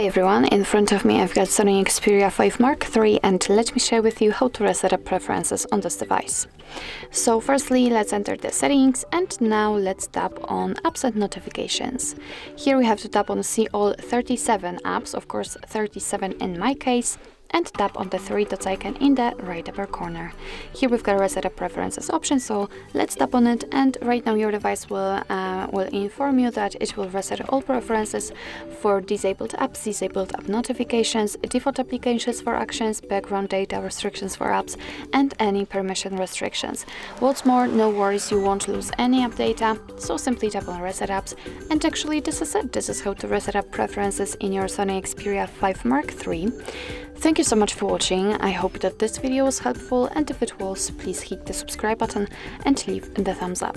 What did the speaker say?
Hi everyone, in front of me I've got SONY Xperia 5 Mark III, and let me share with you how to reset up preferences on this device. So firstly, let's enter the settings, and now let's tap on apps and notifications. Here we have to tap on see all 37 apps, of course 37 in my case, and tap on the three dots icon in the right upper corner. Here we've got a reset up preferences option, so let's tap on it, and right now your device will inform you that it will reset all preferences for disabled apps, disabled app notifications, default applications for actions, background data restrictions for apps, and any permission restrictions. What's more, no worries, you won't lose any app data, so simply tap on reset apps, and actually this is it. This is how to reset up preferences in your SONY Xperia 5 Mark III. Thank you so much for watching. I hope that this video was helpful, and if it was, please hit the subscribe button and leave the thumbs up.